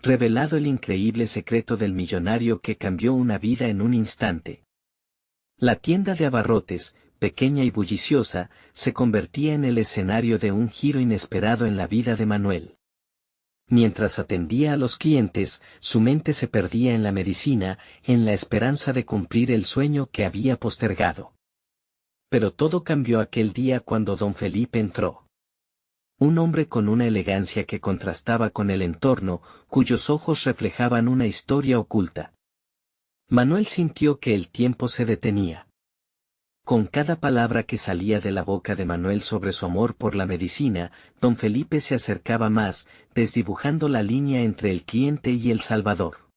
revelado el increíble secreto del millonario que cambió una vida en un instante. La tienda de abarrotes, pequeña y bulliciosa, se convertía en el escenario de un giro inesperado en la vida de Manuel. Mientras atendía a los clientes, su mente se perdía en la medicina, en la esperanza de cumplir el sueño que había postergado. Pero todo cambió aquel día cuando don Felipe entró. Un hombre con una elegancia que contrastaba con el entorno, cuyos ojos reflejaban una historia oculta. Manuel sintió que el tiempo se detenía. Con cada palabra que salía de la boca de Manuel sobre su amor por la medicina, don Felipe se acercaba más, desdibujando la línea entre el cliente y el salvador.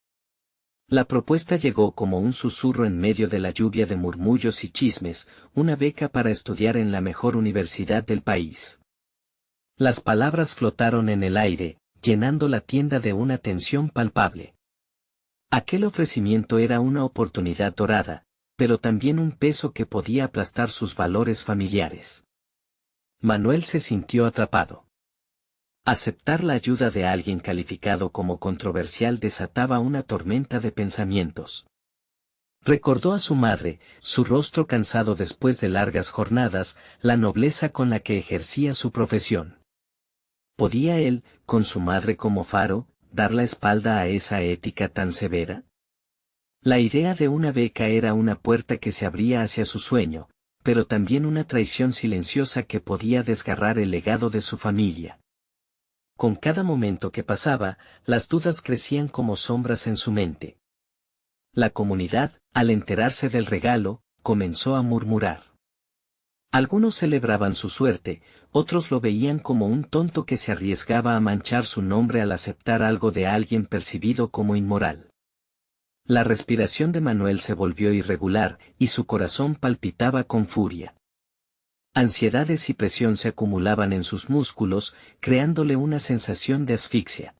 La propuesta llegó como un susurro en medio de la lluvia de murmullos y chismes, una beca para estudiar en la mejor universidad del país. Las palabras flotaron en el aire, llenando la tienda de una tensión palpable. Aquel ofrecimiento era una oportunidad dorada, pero también un peso que podía aplastar sus valores familiares. Manuel se sintió atrapado. Aceptar la ayuda de alguien calificado como controversial desataba una tormenta de pensamientos. Recordó a su madre, su rostro cansado después de largas jornadas, la nobleza con la que ejercía su profesión. ¿Podía él, con su madre como faro, dar la espalda a esa ética tan severa? La idea de una beca era una puerta que se abría hacia su sueño, pero también una traición silenciosa que podía desgarrar el legado de su familia. Con cada momento que pasaba, las dudas crecían como sombras en su mente. La comunidad, al enterarse del regalo, comenzó a murmurar. Algunos celebraban su suerte, otros lo veían como un tonto que se arriesgaba a manchar su nombre al aceptar algo de alguien percibido como inmoral. La respiración de Manuel se volvió irregular, y su corazón palpitaba con furia. Ansiedades y presión se acumulaban en sus músculos, creándole una sensación de asfixia.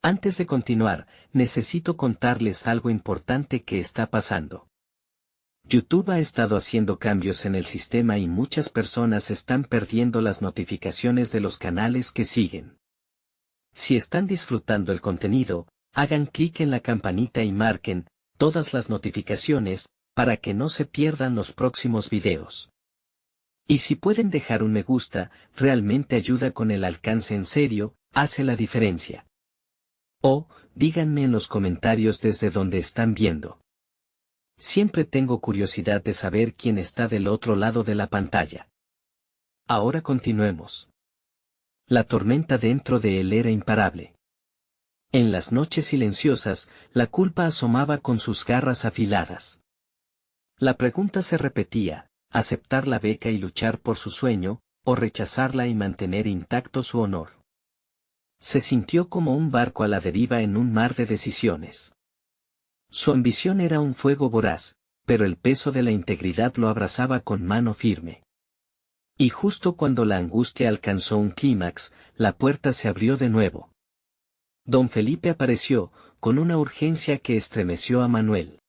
Antes de continuar, necesito contarles algo importante que está pasando. YouTube ha estado haciendo cambios en el sistema y muchas personas están perdiendo las notificaciones de los canales que siguen. Si están disfrutando el contenido, hagan clic en la campanita y marquen todas las notificaciones para que no se pierdan los próximos videos. Y si pueden dejar un me gusta, realmente ayuda con el alcance en serio, hace la diferencia. O, díganme en los comentarios desde donde están viendo. Siempre tengo curiosidad de saber quién está del otro lado de la pantalla. Ahora continuemos. La tormenta dentro de él era imparable. En las noches silenciosas, la culpa asomaba con sus garras afiladas. La pregunta se repetía: aceptar la beca y luchar por su sueño, o rechazarla y mantener intacto su honor. Se sintió como un barco a la deriva en un mar de decisiones. Su ambición era un fuego voraz, pero el peso de la integridad lo abrazaba con mano firme. Y justo cuando la angustia alcanzó un clímax, la puerta se abrió de nuevo. Don Felipe apareció, con una urgencia que estremeció a Manuel.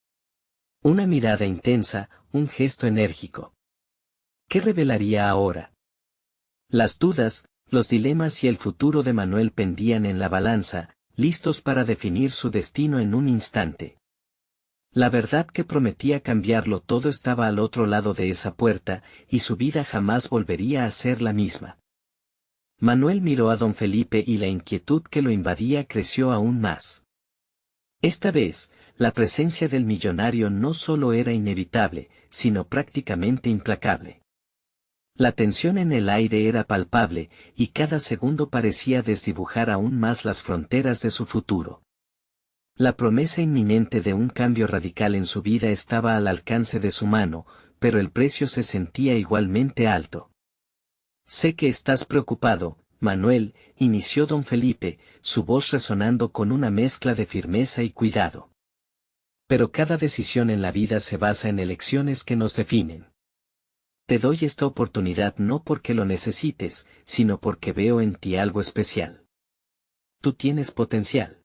Una mirada intensa, un gesto enérgico. ¿Qué revelaría ahora? Las dudas, los dilemas y el futuro de Manuel pendían en la balanza, listos para definir su destino en un instante. La verdad que prometía cambiarlo todo estaba al otro lado de esa puerta, y su vida jamás volvería a ser la misma. Manuel miró a don Felipe y la inquietud que lo invadía creció aún más. Esta vez, la presencia del millonario no solo era inevitable, sino prácticamente implacable. La tensión en el aire era palpable, y cada segundo parecía desdibujar aún más las fronteras de su futuro. La promesa inminente de un cambio radical en su vida estaba al alcance de su mano, pero el precio se sentía igualmente alto. Sé que estás preocupado, Manuel, inició don Felipe, su voz resonando con una mezcla de firmeza y cuidado. Pero cada decisión en la vida se basa en elecciones que nos definen. Te doy esta oportunidad no porque lo necesites, sino porque veo en ti algo especial. Tú tienes potencial.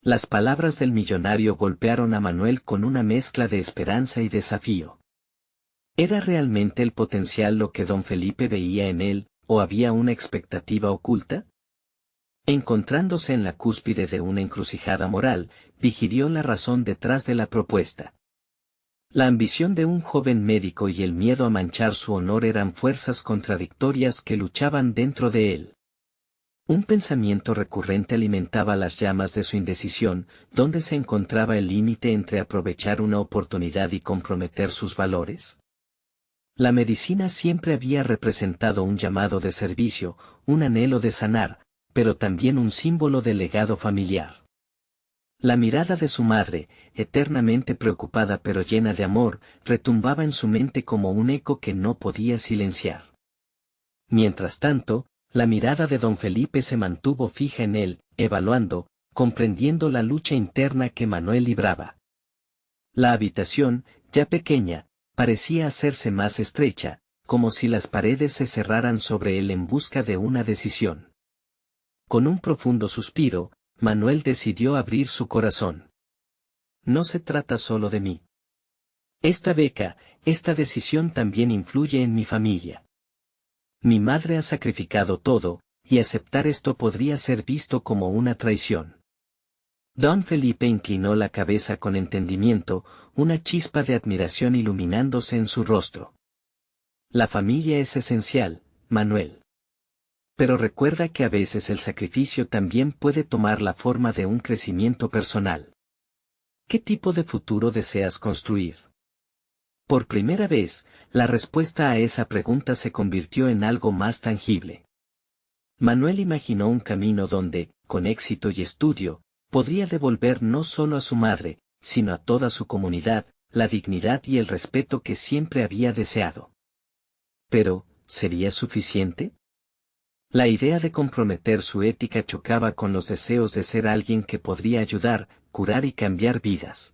Las palabras del millonario golpearon a Manuel con una mezcla de esperanza y desafío. ¿Era realmente el potencial lo que don Felipe veía en él, o había una expectativa oculta? Encontrándose en la cúspide de una encrucijada moral, digirió la razón detrás de la propuesta. La ambición de un joven médico y el miedo a manchar su honor eran fuerzas contradictorias que luchaban dentro de él. Un pensamiento recurrente alimentaba las llamas de su indecisión, donde se encontraba el límite entre aprovechar una oportunidad y comprometer sus valores. La medicina siempre había representado un llamado de servicio, un anhelo de sanar, pero también un símbolo de legado familiar. La mirada de su madre, eternamente preocupada pero llena de amor, retumbaba en su mente como un eco que no podía silenciar. Mientras tanto, la mirada de don Felipe se mantuvo fija en él, evaluando, comprendiendo la lucha interna que Manuel libraba. La habitación, ya pequeña, parecía hacerse más estrecha, como si las paredes se cerraran sobre él en busca de una decisión. Con un profundo suspiro, Manuel decidió abrir su corazón. No se trata solo de mí. Esta beca, esta decisión también influye en mi familia. Mi madre ha sacrificado todo, y aceptar esto podría ser visto como una traición. Don Felipe inclinó la cabeza con entendimiento, una chispa de admiración iluminándose en su rostro. La familia es esencial, Manuel. Pero recuerda que a veces el sacrificio también puede tomar la forma de un crecimiento personal. ¿Qué tipo de futuro deseas construir? Por primera vez, la respuesta a esa pregunta se convirtió en algo más tangible. Manuel imaginó un camino donde, con éxito y estudio, podría devolver no solo a su madre, sino a toda su comunidad, la dignidad y el respeto que siempre había deseado. Pero, ¿sería suficiente? La idea de comprometer su ética chocaba con los deseos de ser alguien que podría ayudar, curar y cambiar vidas.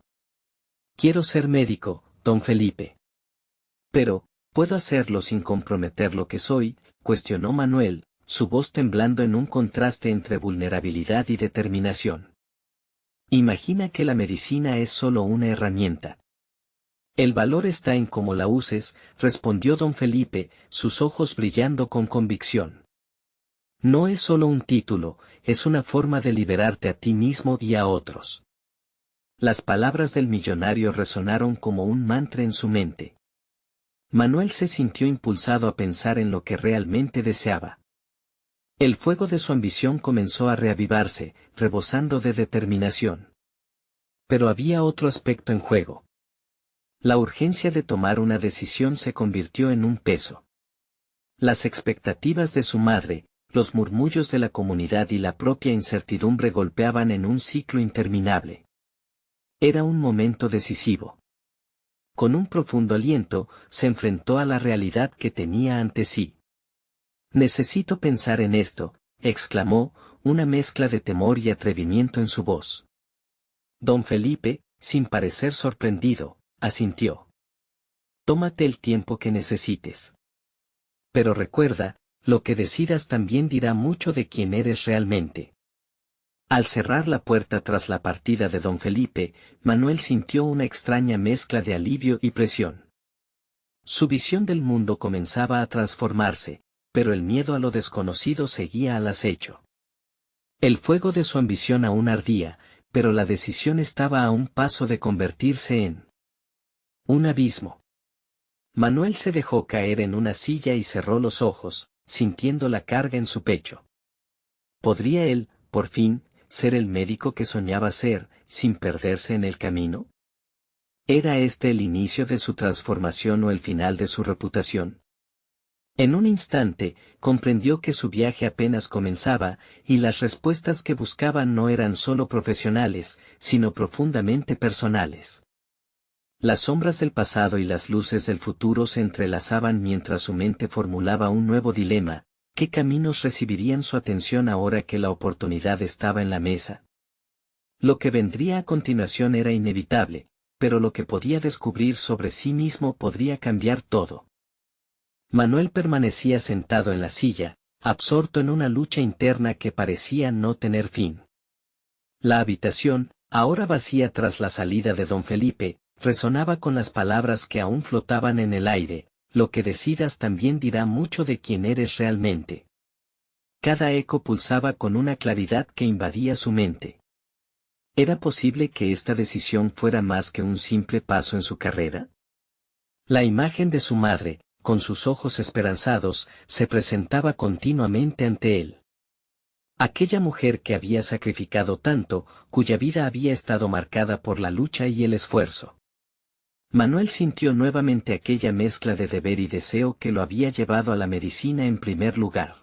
Quiero ser médico, don Felipe. Pero, ¿puedo hacerlo sin comprometer lo que soy?, cuestionó Manuel, su voz temblando en un contraste entre vulnerabilidad y determinación. Imagina que la medicina es solo una herramienta. El valor está en cómo la uses, respondió don Felipe, sus ojos brillando con convicción. No es solo un título, es una forma de liberarte a ti mismo y a otros. Las palabras del millonario resonaron como un mantra en su mente. Manuel se sintió impulsado a pensar en lo que realmente deseaba. El fuego de su ambición comenzó a reavivarse, rebosando de determinación. Pero había otro aspecto en juego. La urgencia de tomar una decisión se convirtió en un peso. Las expectativas de su madre, los murmullos de la comunidad y la propia incertidumbre golpeaban en un ciclo interminable. Era un momento decisivo. Con un profundo aliento, se enfrentó a la realidad que tenía ante sí. Necesito pensar en esto, exclamó, una mezcla de temor y atrevimiento en su voz. Don Felipe, sin parecer sorprendido, asintió. Tómate el tiempo que necesites. Pero recuerda, lo que decidas también dirá mucho de quién eres realmente. Al cerrar la puerta tras la partida de don Felipe, Manuel sintió una extraña mezcla de alivio y presión. Su visión del mundo comenzaba a transformarse, pero el miedo a lo desconocido seguía al acecho. El fuego de su ambición aún ardía, pero la decisión estaba a un paso de convertirse en un abismo. Manuel se dejó caer en una silla y cerró los ojos, sintiendo la carga en su pecho. ¿Podría él, por fin, ser el médico que soñaba ser, sin perderse en el camino? ¿Era este el inicio de su transformación o el final de su reputación? En un instante, comprendió que su viaje apenas comenzaba, y las respuestas que buscaba no eran solo profesionales, sino profundamente personales. Las sombras del pasado y las luces del futuro se entrelazaban mientras su mente formulaba un nuevo dilema: ¿qué caminos recibirían su atención ahora que la oportunidad estaba en la mesa? Lo que vendría a continuación era inevitable, pero lo que podía descubrir sobre sí mismo podría cambiar todo. Manuel permanecía sentado en la silla, absorto en una lucha interna que parecía no tener fin. La habitación, ahora vacía tras la salida de don Felipe, resonaba con las palabras que aún flotaban en el aire: lo que decidas también dirá mucho de quién eres realmente. Cada eco pulsaba con una claridad que invadía su mente. ¿Era posible que esta decisión fuera más que un simple paso en su carrera? La imagen de su madre, con sus ojos esperanzados, se presentaba continuamente ante él. Aquella mujer que había sacrificado tanto, cuya vida había estado marcada por la lucha y el esfuerzo. Manuel sintió nuevamente aquella mezcla de deber y deseo que lo había llevado a la medicina en primer lugar.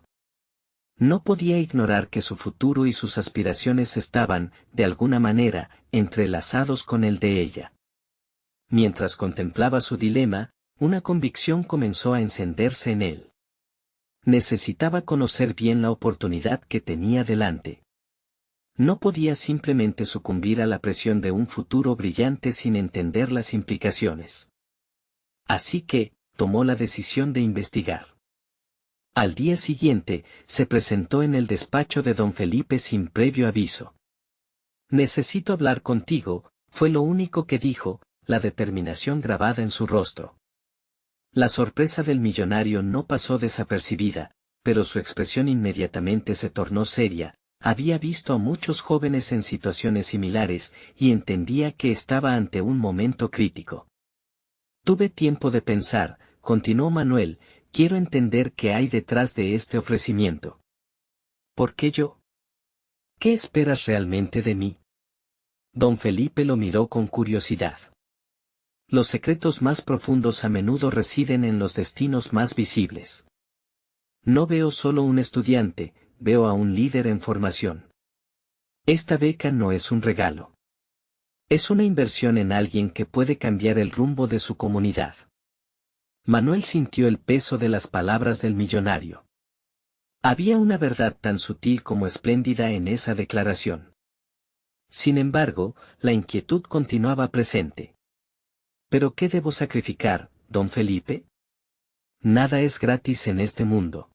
No podía ignorar que su futuro y sus aspiraciones estaban, de alguna manera, entrelazados con el de ella. Mientras contemplaba su dilema, una convicción comenzó a encenderse en él. Necesitaba conocer bien la oportunidad que tenía delante. No podía simplemente sucumbir a la presión de un futuro brillante sin entender las implicaciones. Así que, tomó la decisión de investigar. Al día siguiente, se presentó en el despacho de don Felipe sin previo aviso. «Necesito hablar contigo», fue lo único que dijo, la determinación grabada en su rostro. La sorpresa del millonario no pasó desapercibida, pero su expresión inmediatamente se tornó seria. Había visto a muchos jóvenes en situaciones similares, y entendía que estaba ante un momento crítico. «Tuve tiempo de pensar», continuó Manuel, «quiero entender qué hay detrás de este ofrecimiento». «¿Por qué yo? ¿Qué esperas realmente de mí?». Don Felipe lo miró con curiosidad. Los secretos más profundos a menudo residen en los destinos más visibles. No veo solo un estudiante, veo a un líder en formación. Esta beca no es un regalo. Es una inversión en alguien que puede cambiar el rumbo de su comunidad. Manuel sintió el peso de las palabras del millonario. Había una verdad tan sutil como espléndida en esa declaración. Sin embargo, la inquietud continuaba presente. ¿Pero qué debo sacrificar, don Felipe? Nada es gratis en este mundo.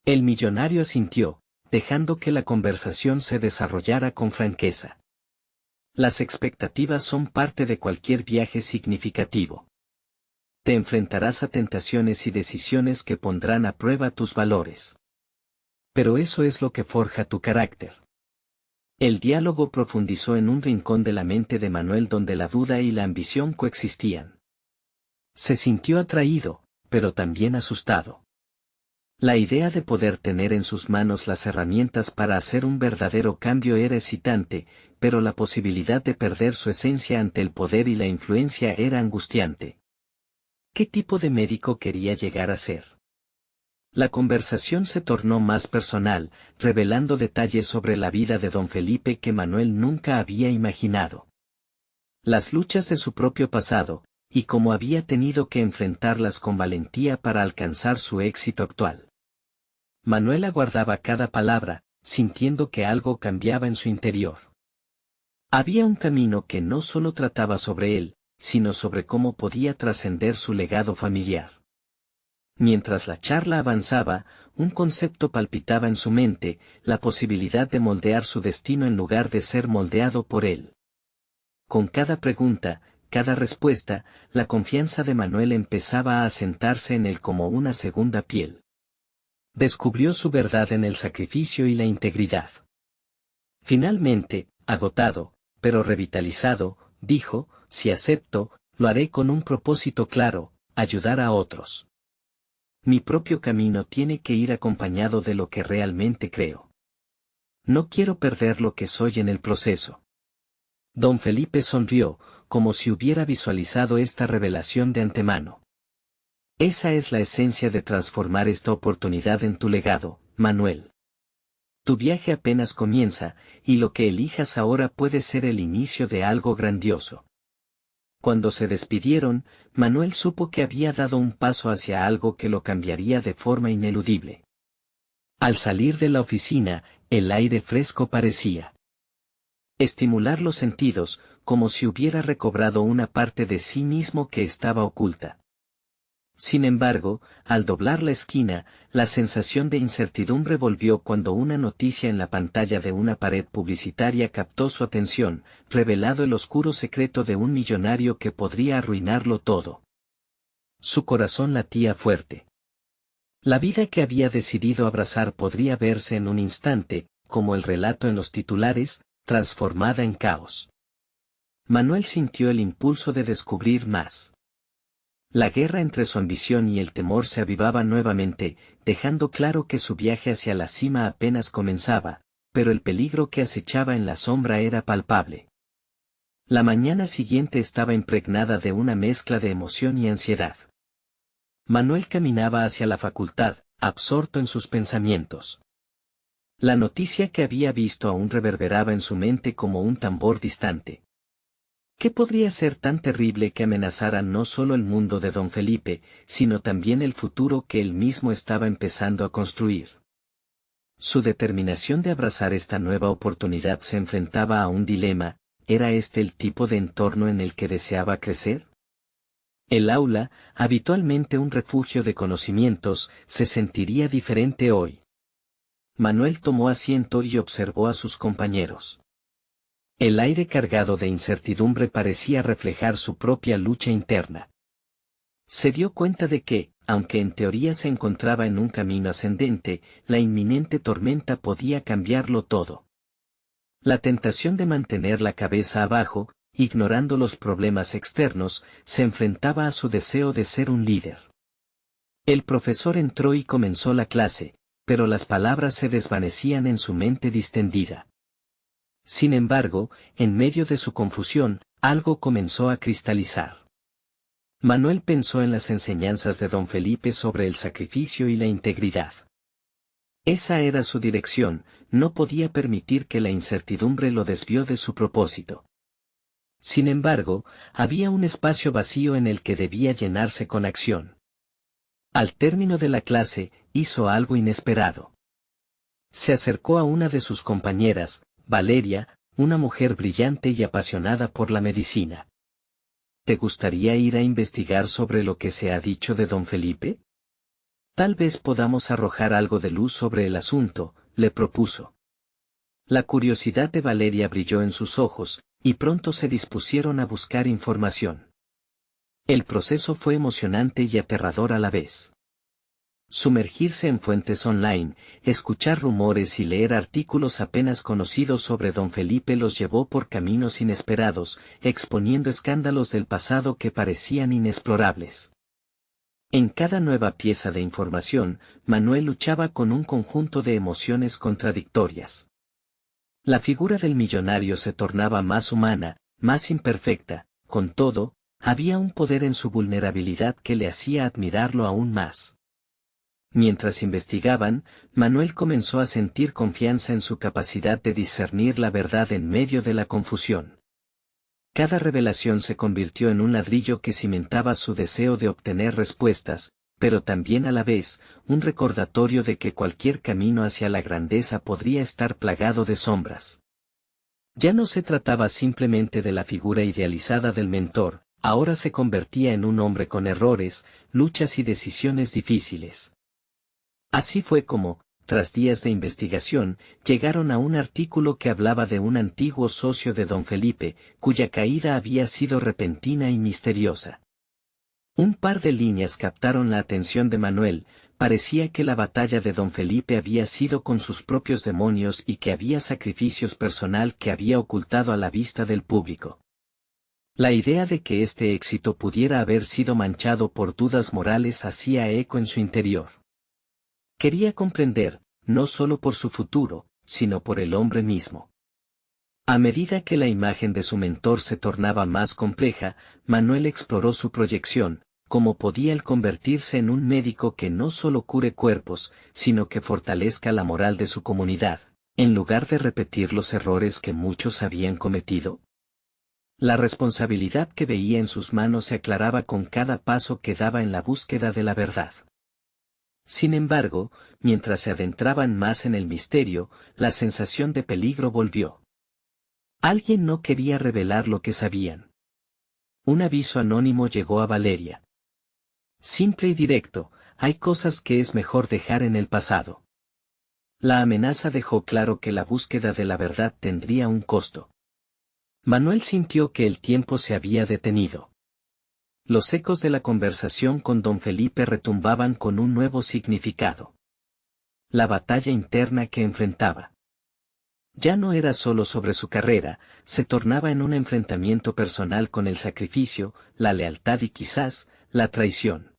El millonario asintió, dejando que la conversación se desarrollara con franqueza. Las expectativas son parte de cualquier viaje significativo. Te enfrentarás a tentaciones y decisiones que pondrán a prueba tus valores. Pero eso es lo que forja tu carácter. El diálogo profundizó en un rincón de la mente de Manuel donde la duda y la ambición coexistían. Se sintió atraído, pero también asustado. La idea de poder tener en sus manos las herramientas para hacer un verdadero cambio era excitante, pero la posibilidad de perder su esencia ante el poder y la influencia era angustiante. ¿Qué tipo de médico quería llegar a ser? La conversación se tornó más personal, revelando detalles sobre la vida de don Felipe que Manuel nunca había imaginado. Las luchas de su propio pasado, y cómo había tenido que enfrentarlas con valentía para alcanzar su éxito actual. Manuel aguardaba cada palabra, sintiendo que algo cambiaba en su interior. Había un camino que no solo trataba sobre él, sino sobre cómo podía trascender su legado familiar. Mientras la charla avanzaba, un concepto palpitaba en su mente, la posibilidad de moldear su destino en lugar de ser moldeado por él. Con cada pregunta, cada respuesta, la confianza de Manuel empezaba a asentarse en él como una segunda piel. Descubrió su verdad en el sacrificio y la integridad. Finalmente, agotado, pero revitalizado, dijo, «Si acepto, lo haré con un propósito claro, ayudar a otros. Mi propio camino tiene que ir acompañado de lo que realmente creo. No quiero perder lo que soy en el proceso». Don Felipe sonrió, como si hubiera visualizado esta revelación de antemano. Esa es la esencia de transformar esta oportunidad en tu legado, Manuel. Tu viaje apenas comienza, y lo que elijas ahora puede ser el inicio de algo grandioso. Cuando se despidieron, Manuel supo que había dado un paso hacia algo que lo cambiaría de forma ineludible. Al salir de la oficina, el aire fresco parecía estimular los sentidos, como si hubiera recobrado una parte de sí mismo que estaba oculta. Sin embargo, al doblar la esquina, la sensación de incertidumbre volvió cuando una noticia en la pantalla de una pared publicitaria captó su atención, revelado el oscuro secreto de un millonario que podría arruinarlo todo. Su corazón latía fuerte. La vida que había decidido abrazar podría verse en un instante, como el relato en los titulares, transformada en caos. Manuel sintió el impulso de descubrir más. La guerra entre su ambición y el temor se avivaba nuevamente, dejando claro que su viaje hacia la cima apenas comenzaba, pero el peligro que acechaba en la sombra era palpable. La mañana siguiente estaba impregnada de una mezcla de emoción y ansiedad. Manuel caminaba hacia la facultad, absorto en sus pensamientos. La noticia que había visto aún reverberaba en su mente como un tambor distante. ¿Qué podría ser tan terrible que amenazara no solo el mundo de don Felipe, sino también el futuro que él mismo estaba empezando a construir? Su determinación de abrazar esta nueva oportunidad se enfrentaba a un dilema: ¿era este el tipo de entorno en el que deseaba crecer? El aula, habitualmente un refugio de conocimientos, se sentiría diferente hoy. Manuel tomó asiento y observó a sus compañeros. El aire cargado de incertidumbre parecía reflejar su propia lucha interna. Se dio cuenta de que, aunque en teoría se encontraba en un camino ascendente, la inminente tormenta podía cambiarlo todo. La tentación de mantener la cabeza abajo, ignorando los problemas externos, se enfrentaba a su deseo de ser un líder. El profesor entró y comenzó la clase, pero las palabras se desvanecían en su mente distendida. Sin embargo, en medio de su confusión, algo comenzó a cristalizar. Manuel pensó en las enseñanzas de don Felipe sobre el sacrificio y la integridad. Esa era su dirección, no podía permitir que la incertidumbre lo desvió de su propósito. Sin embargo, había un espacio vacío en el que debía llenarse con acción. Al término de la clase, hizo algo inesperado. Se acercó a una de sus compañeras, Valeria, una mujer brillante y apasionada por la medicina. ¿Te gustaría ir a investigar sobre lo que se ha dicho de don Felipe? Tal vez podamos arrojar algo de luz sobre el asunto, le propuso. La curiosidad de Valeria brilló en sus ojos, y pronto se dispusieron a buscar información. El proceso fue emocionante y aterrador a la vez. Sumergirse en fuentes online, escuchar rumores y leer artículos apenas conocidos sobre don Felipe los llevó por caminos inesperados, exponiendo escándalos del pasado que parecían inexplorables. En cada nueva pieza de información, Manuel luchaba con un conjunto de emociones contradictorias. La figura del millonario se tornaba más humana, más imperfecta, con todo, había un poder en su vulnerabilidad que le hacía admirarlo aún más. Mientras investigaban, Manuel comenzó a sentir confianza en su capacidad de discernir la verdad en medio de la confusión. Cada revelación se convirtió en un ladrillo que cimentaba su deseo de obtener respuestas, pero también a la vez, un recordatorio de que cualquier camino hacia la grandeza podría estar plagado de sombras. Ya no se trataba simplemente de la figura idealizada del mentor, ahora se convertía en un hombre con errores, luchas y decisiones difíciles. Así fue como, tras días de investigación, llegaron a un artículo que hablaba de un antiguo socio de don Felipe, cuya caída había sido repentina y misteriosa. Un par de líneas captaron la atención de Manuel: parecía que la batalla de don Felipe había sido con sus propios demonios y que había sacrificios personal que había ocultado a la vista del público. La idea de que este éxito pudiera haber sido manchado por dudas morales hacía eco en su interior. Quería comprender, no solo por su futuro, sino por el hombre mismo. A medida que la imagen de su mentor se tornaba más compleja, Manuel exploró su proyección: cómo podía él convertirse en un médico que no solo cure cuerpos, sino que fortalezca la moral de su comunidad, en lugar de repetir los errores que muchos habían cometido. La responsabilidad que veía en sus manos se aclaraba con cada paso que daba en la búsqueda de la verdad. Sin embargo, mientras se adentraban más en el misterio, la sensación de peligro volvió. Alguien no quería revelar lo que sabían. Un aviso anónimo llegó a Valeria. Simple y directo: hay cosas que es mejor dejar en el pasado. La amenaza dejó claro que la búsqueda de la verdad tendría un costo. Manuel sintió que el tiempo se había detenido. Los ecos de la conversación con don Felipe retumbaban con un nuevo significado. La batalla interna que enfrentaba ya no era solo sobre su carrera, se tornaba en un enfrentamiento personal con el sacrificio, la lealtad y quizás, la traición.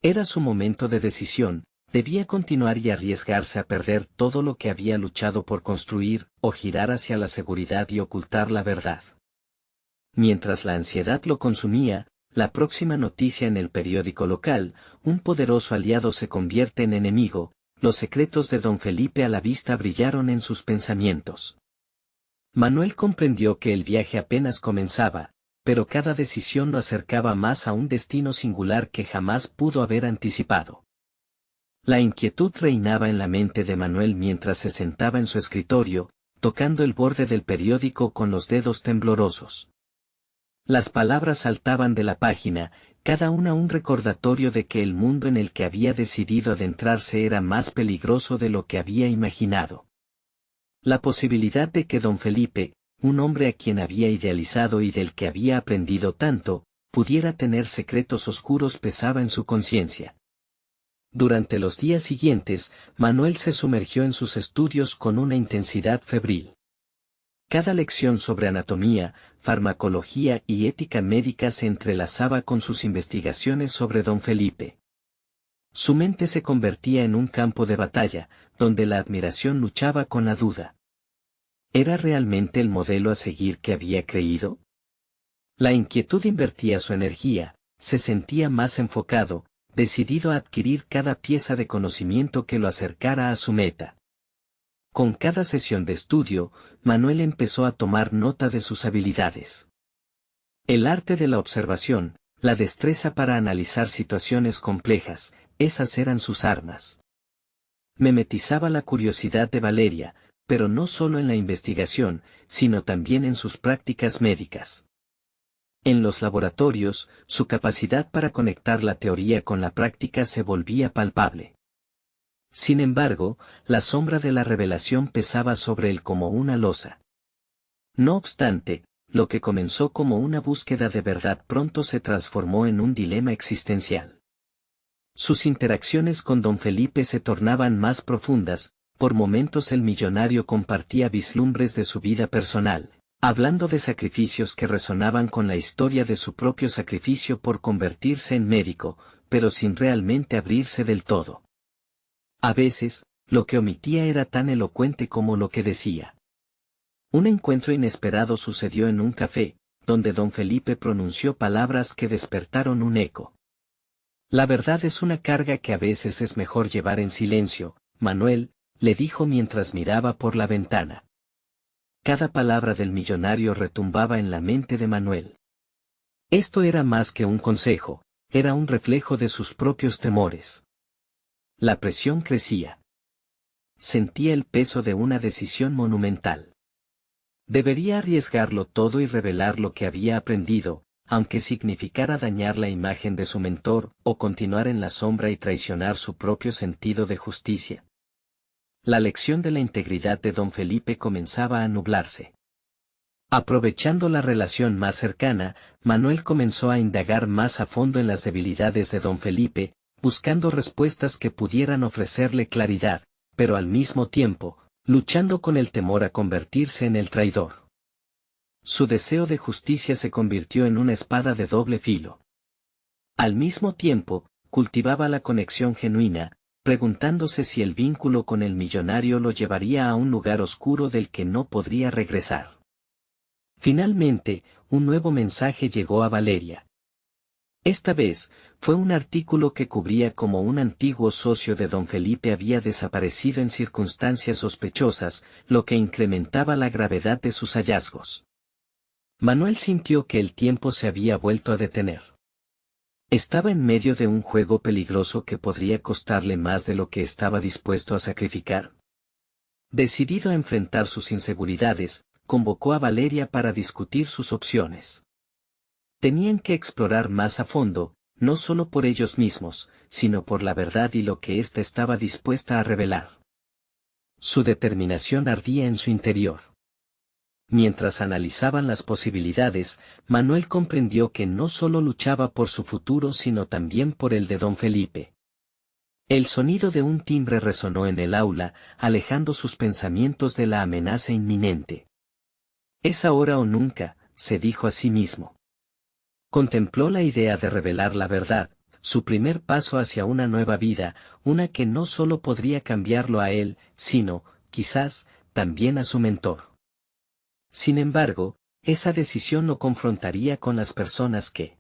Era su momento de decisión, debía continuar y arriesgarse a perder todo lo que había luchado por construir, o girar hacia la seguridad y ocultar la verdad. Mientras la ansiedad lo consumía, la próxima noticia en el periódico local, un poderoso aliado se convierte en enemigo. Los secretos de don Felipe a la vista brillaron en sus pensamientos. Manuel comprendió que el viaje apenas comenzaba, pero cada decisión lo acercaba más a un destino singular que jamás pudo haber anticipado. La inquietud reinaba en la mente de Manuel mientras se sentaba en su escritorio, tocando el borde del periódico con los dedos temblorosos. Las palabras saltaban de la página, cada una un recordatorio de que el mundo en el que había decidido adentrarse era más peligroso de lo que había imaginado. La posibilidad de que don Felipe, un hombre a quien había idealizado y del que había aprendido tanto, pudiera tener secretos oscuros pesaba en su conciencia. Durante los días siguientes, Manuel se sumergió en sus estudios con una intensidad febril. Cada lección sobre anatomía, farmacología y ética médica se entrelazaba con sus investigaciones sobre don Felipe. Su mente se convertía en un campo de batalla, donde la admiración luchaba con la duda. ¿Era realmente el modelo a seguir que había creído? La inquietud invertía su energía, se sentía más enfocado, decidido a adquirir cada pieza de conocimiento que lo acercara a su meta. Con cada sesión de estudio, Manuel empezó a tomar nota de sus habilidades. El arte de la observación, la destreza para analizar situaciones complejas, esas eran sus armas. Memetizaba la curiosidad de Valeria, pero no solo en la investigación, sino también en sus prácticas médicas. En los laboratorios, su capacidad para conectar la teoría con la práctica se volvía palpable. Sin embargo, la sombra de la revelación pesaba sobre él como una losa. No obstante, lo que comenzó como una búsqueda de verdad pronto se transformó en un dilema existencial. Sus interacciones con don Felipe se tornaban más profundas, por momentos el millonario compartía vislumbres de su vida personal, hablando de sacrificios que resonaban con la historia de su propio sacrificio por convertirse en médico, pero sin realmente abrirse del todo. A veces, lo que omitía era tan elocuente como lo que decía. Un encuentro inesperado sucedió en un café, donde don Felipe pronunció palabras que despertaron un eco. La verdad es una carga que a veces es mejor llevar en silencio, Manuel, le dijo mientras miraba por la ventana. Cada palabra del millonario retumbaba en la mente de Manuel. Esto era más que un consejo, era un reflejo de sus propios temores. La presión crecía. Sentía el peso de una decisión monumental. Debería arriesgarlo todo y revelar lo que había aprendido, aunque significara dañar la imagen de su mentor, o continuar en la sombra y traicionar su propio sentido de justicia. La lección de la integridad de don Felipe comenzaba a nublarse. Aprovechando la relación más cercana, Manuel comenzó a indagar más a fondo en las debilidades de don Felipe, buscando respuestas que pudieran ofrecerle claridad, pero al mismo tiempo, luchando con el temor a convertirse en el traidor. Su deseo de justicia se convirtió en una espada de doble filo. Al mismo tiempo, cultivaba la conexión genuina, preguntándose si el vínculo con el millonario lo llevaría a un lugar oscuro del que no podría regresar. Finalmente, un nuevo mensaje llegó a Valeria. Esta vez, fue un artículo que cubría cómo un antiguo socio de don Felipe había desaparecido en circunstancias sospechosas, lo que incrementaba la gravedad de sus hallazgos. Manuel sintió que el tiempo se había vuelto a detener. Estaba en medio de un juego peligroso que podría costarle más de lo que estaba dispuesto a sacrificar. Decidido a enfrentar sus inseguridades, convocó a Valeria para discutir sus opciones. Tenían que explorar más a fondo, no solo por ellos mismos, sino por la verdad y lo que ésta estaba dispuesta a revelar. Su determinación ardía en su interior. Mientras analizaban las posibilidades, Manuel comprendió que no solo luchaba por su futuro sino también por el de don Felipe. El sonido de un timbre resonó en el aula, alejando sus pensamientos de la amenaza inminente. «Es ahora o nunca», se dijo a sí mismo. Contempló la idea de revelar la verdad, su primer paso hacia una nueva vida, una que no solo podría cambiarlo a él, sino, quizás, también a su mentor. Sin embargo, esa decisión lo confrontaría con las personas que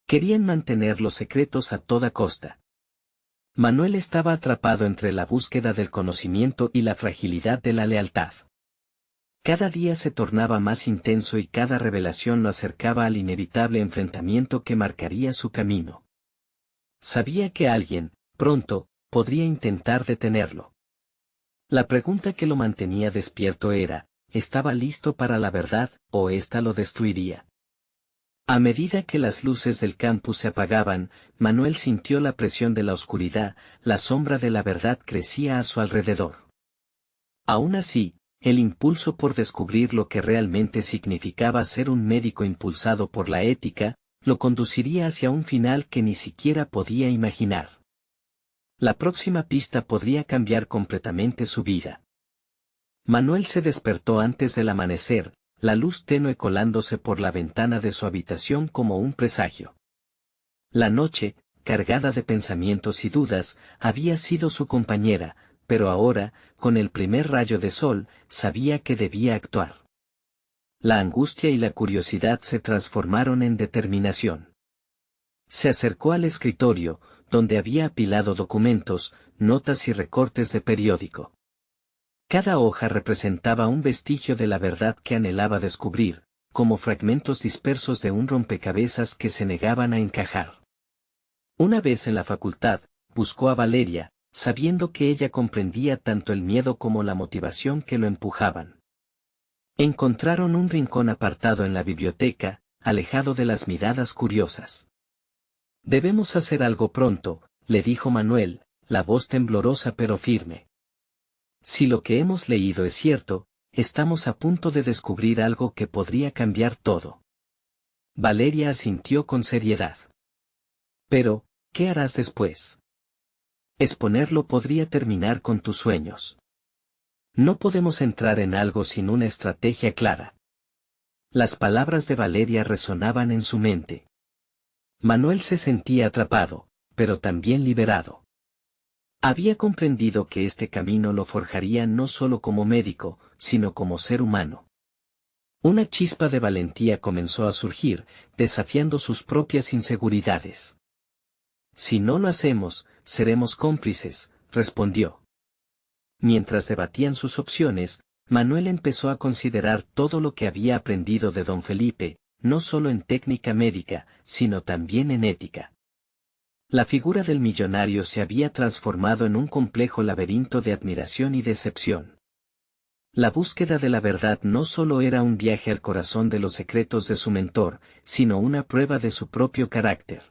querían mantener los secretos a toda costa. Manuel estaba atrapado entre la búsqueda del conocimiento y la fragilidad de la lealtad. Cada día se tornaba más intenso y cada revelación lo acercaba al inevitable enfrentamiento que marcaría su camino. Sabía que alguien, pronto, podría intentar detenerlo. La pregunta que lo mantenía despierto era, ¿estaba listo para la verdad, o ésta lo destruiría? A medida que las luces del campus se apagaban, Manuel sintió la presión de la oscuridad, la sombra de la verdad crecía a su alrededor. Aún así, el impulso por descubrir lo que realmente significaba ser un médico impulsado por la ética, lo conduciría hacia un final que ni siquiera podía imaginar. La próxima pista podría cambiar completamente su vida. Manuel se despertó antes del amanecer, la luz tenue colándose por la ventana de su habitación como un presagio. La noche, cargada de pensamientos y dudas, había sido su compañera, pero ahora, con el primer rayo de sol, sabía que debía actuar. La angustia y la curiosidad se transformaron en determinación. Se acercó al escritorio, donde había apilado documentos, notas y recortes de periódico. Cada hoja representaba un vestigio de la verdad que anhelaba descubrir, como fragmentos dispersos de un rompecabezas que se negaban a encajar. Una vez en la facultad, buscó a Valeria, sabiendo que ella comprendía tanto el miedo como la motivación que lo empujaban. Encontraron un rincón apartado en la biblioteca, alejado de las miradas curiosas. «Debemos hacer algo pronto», le dijo Manuel, la voz temblorosa pero firme. «Si lo que hemos leído es cierto, estamos a punto de descubrir algo que podría cambiar todo». Valeria asintió con seriedad. «Pero, ¿qué harás después? Exponerlo podría terminar con tus sueños. No podemos entrar en algo sin una estrategia clara». Las palabras de Valeria resonaban en su mente. Manuel se sentía atrapado, pero también liberado. Había comprendido que este camino lo forjaría no solo como médico, sino como ser humano. Una chispa de valentía comenzó a surgir, desafiando sus propias inseguridades. «Si no lo hacemos, seremos cómplices», respondió. Mientras debatían sus opciones, Manuel empezó a considerar todo lo que había aprendido de don Felipe, no solo en técnica médica, sino también en ética. La figura del millonario se había transformado en un complejo laberinto de admiración y decepción. La búsqueda de la verdad no solo era un viaje al corazón de los secretos de su mentor, sino una prueba de su propio carácter.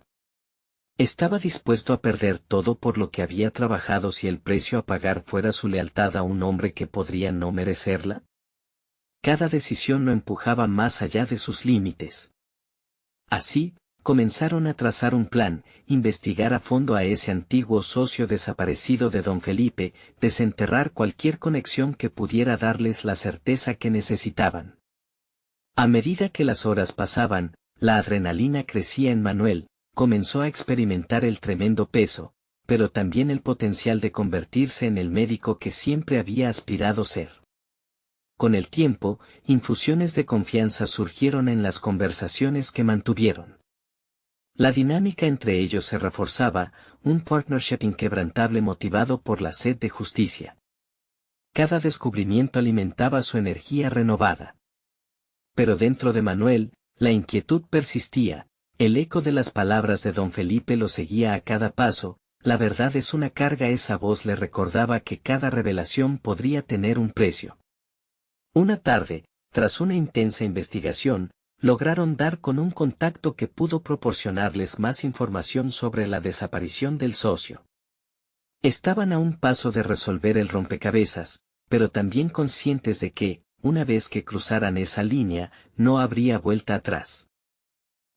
¿Estaba dispuesto a perder todo por lo que había trabajado si el precio a pagar fuera su lealtad a un hombre que podría no merecerla? Cada decisión lo empujaba más allá de sus límites. Así, comenzaron a trazar un plan, investigar a fondo a ese antiguo socio desaparecido de don Felipe, desenterrar cualquier conexión que pudiera darles la certeza que necesitaban. A medida que las horas pasaban, la adrenalina crecía en Manuel, comenzó a experimentar el tremendo peso, pero también el potencial de convertirse en el médico que siempre había aspirado ser. Con el tiempo, infusiones de confianza surgieron en las conversaciones que mantuvieron. La dinámica entre ellos se reforzaba, un partnership inquebrantable motivado por la sed de justicia. Cada descubrimiento alimentaba su energía renovada. Pero dentro de Manuel, la inquietud persistía, el eco de las palabras de don Felipe lo seguía a cada paso, la verdad es una carga. Esa voz le recordaba que cada revelación podría tener un precio. Una tarde, tras una intensa investigación, lograron dar con un contacto que pudo proporcionarles más información sobre la desaparición del socio. Estaban a un paso de resolver el rompecabezas, pero también conscientes de que, una vez que cruzaran esa línea, no habría vuelta atrás.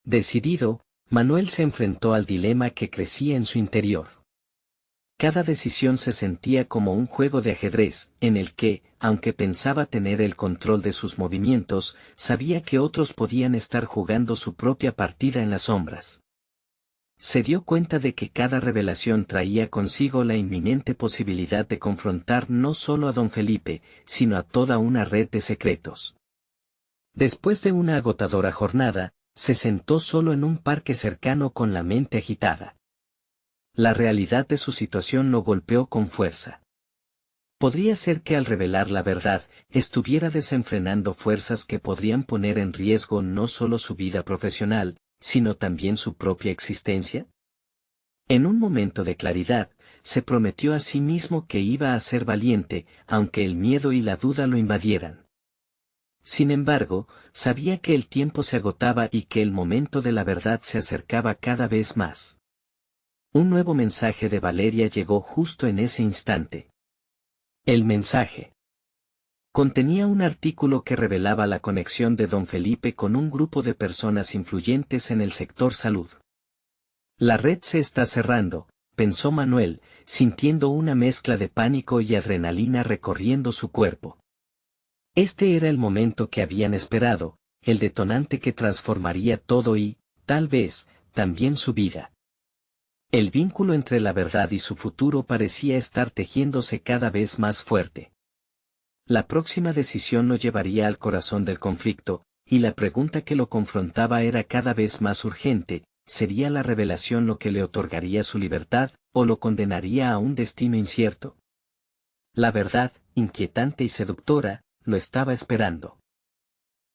Decidido, Manuel se enfrentó al dilema que crecía en su interior. Cada decisión se sentía como un juego de ajedrez, en el que, aunque pensaba tener el control de sus movimientos, sabía que otros podían estar jugando su propia partida en las sombras. Se dio cuenta de que cada revelación traía consigo la inminente posibilidad de confrontar no solo a don Felipe, sino a toda una red de secretos. Después de una agotadora jornada, se sentó solo en un parque cercano con la mente agitada. La realidad de su situación lo golpeó con fuerza. Podría ser que al revelar la verdad, estuviera desenfrenando fuerzas que podrían poner en riesgo no solo su vida profesional, sino también su propia existencia. En un momento de claridad, se prometió a sí mismo que iba a ser valiente, aunque el miedo y la duda lo invadieran. Sin embargo, sabía que el tiempo se agotaba y que el momento de la verdad se acercaba cada vez más. Un nuevo mensaje de Valeria llegó justo en ese instante. El mensaje contenía un artículo que revelaba la conexión de don Felipe con un grupo de personas influyentes en el sector salud. La red se está cerrando, pensó Manuel, sintiendo una mezcla de pánico y adrenalina recorriendo su cuerpo. Este era el momento que habían esperado, el detonante que transformaría todo y, tal vez, también su vida. El vínculo entre la verdad y su futuro parecía estar tejiéndose cada vez más fuerte. La próxima decisión lo llevaría al corazón del conflicto, y la pregunta que lo confrontaba era cada vez más urgente: ¿sería la revelación lo que le otorgaría su libertad, o lo condenaría a un destino incierto? La verdad, inquietante y seductora, lo estaba esperando.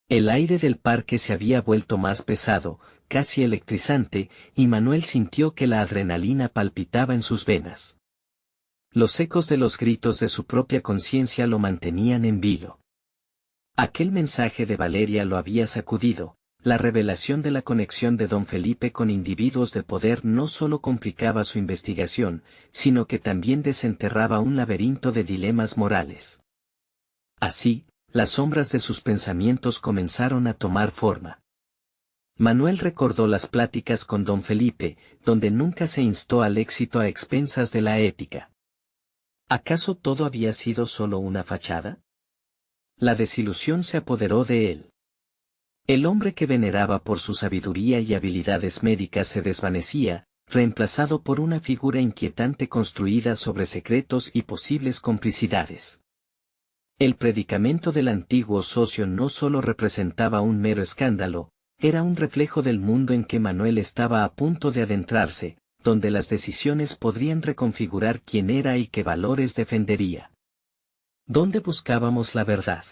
El aire del parque se había vuelto más pesado, casi electrizante, y Manuel sintió que la adrenalina palpitaba en sus venas. Los ecos de los gritos de su propia conciencia lo mantenían en vilo. Aquel mensaje de Valeria lo había sacudido. La revelación de la conexión de don Felipe con individuos de poder no solo complicaba su investigación, sino que también desenterraba un laberinto de dilemas morales. Así, las sombras de sus pensamientos comenzaron a tomar forma. Manuel recordó las pláticas con don Felipe, donde nunca se instó al éxito a expensas de la ética. ¿Acaso todo había sido solo una fachada? La desilusión se apoderó de él. El hombre que veneraba por su sabiduría y habilidades médicas se desvanecía, reemplazado por una figura inquietante construida sobre secretos y posibles complicidades. El predicamento del antiguo socio no solo representaba un mero escándalo, era un reflejo del mundo en que Manuel estaba a punto de adentrarse, donde las decisiones podrían reconfigurar quién era y qué valores defendería. ¿Dónde buscábamos la verdad?,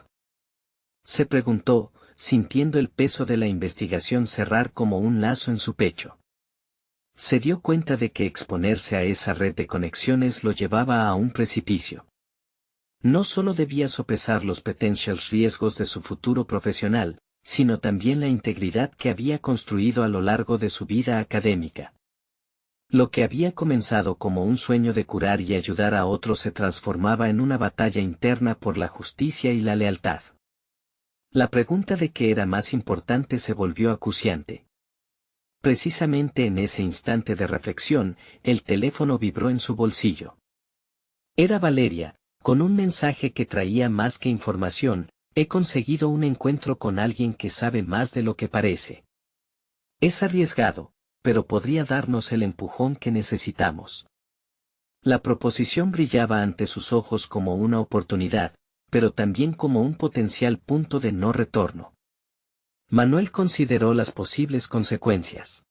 se preguntó, sintiendo el peso de la investigación cerrar como un lazo en su pecho. Se dio cuenta de que exponerse a esa red de conexiones lo llevaba a un precipicio. No solo debía sopesar los potentiales riesgos de su futuro profesional, sino también la integridad que había construido a lo largo de su vida académica. Lo que había comenzado como un sueño de curar y ayudar a otros se transformaba en una batalla interna por la justicia y la lealtad. La pregunta de qué era más importante se volvió acuciante. Precisamente en ese instante de reflexión, el teléfono vibró en su bolsillo. Era Valeria, con un mensaje que traía más que información: he conseguido un encuentro con alguien que sabe más de lo que parece. Es arriesgado, pero podría darnos el empujón que necesitamos. La proposición brillaba ante sus ojos como una oportunidad, pero también como un potencial punto de no retorno. Manuel consideró las posibles consecuencias.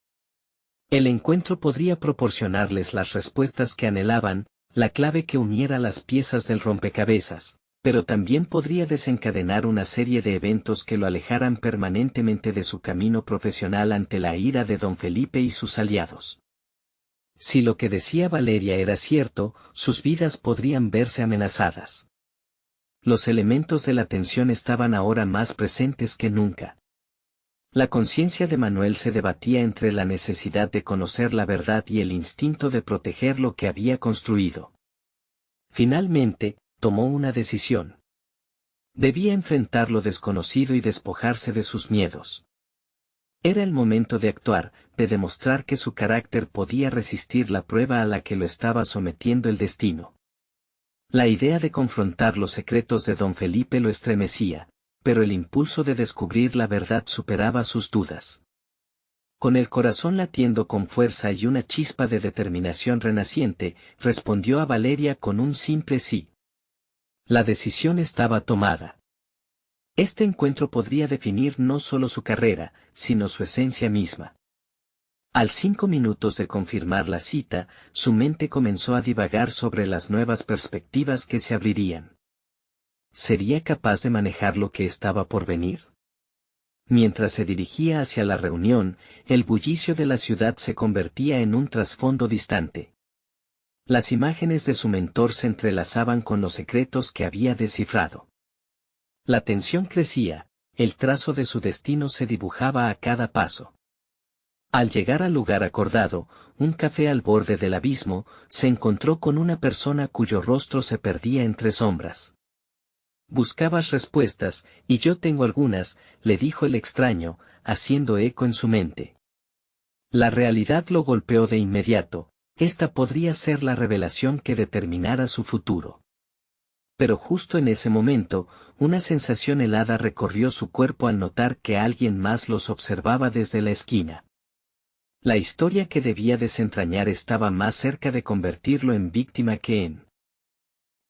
El encuentro podría proporcionarles las respuestas que anhelaban, la clave que uniera las piezas del rompecabezas, pero también podría desencadenar una serie de eventos que lo alejaran permanentemente de su camino profesional ante la ira de don Felipe y sus aliados. Si lo que decía Valeria era cierto, sus vidas podrían verse amenazadas. Los elementos de la tensión estaban ahora más presentes que nunca. La conciencia de Manuel se debatía entre la necesidad de conocer la verdad y el instinto de proteger lo que había construido. Finalmente, tomó una decisión. Debía enfrentar lo desconocido y despojarse de sus miedos. Era el momento de actuar, de demostrar que su carácter podía resistir la prueba a la que lo estaba sometiendo el destino. La idea de confrontar los secretos de don Felipe lo estremecía, pero el impulso de descubrir la verdad superaba sus dudas. Con el corazón latiendo con fuerza y una chispa de determinación renaciente, respondió a Valeria con un simple sí. La decisión estaba tomada. Este encuentro podría definir no solo su carrera, sino su esencia misma. Al 5 minutos de confirmar la cita, su mente comenzó a divagar sobre las nuevas perspectivas que se abrirían. ¿Sería capaz de manejar lo que estaba por venir? Mientras se dirigía hacia la reunión, el bullicio de la ciudad se convertía en un trasfondo distante. Las imágenes de su mentor se entrelazaban con los secretos que había descifrado. La tensión crecía, el trazo de su destino se dibujaba a cada paso. Al llegar al lugar acordado, un café al borde del abismo, se encontró con una persona cuyo rostro se perdía entre sombras. Buscabas respuestas, y yo tengo algunas, le dijo el extraño, haciendo eco en su mente. La realidad lo golpeó de inmediato, esta podría ser la revelación que determinara su futuro. Pero justo en ese momento, una sensación helada recorrió su cuerpo al notar que alguien más los observaba desde la esquina. La historia que debía desentrañar estaba más cerca de convertirlo en víctima que en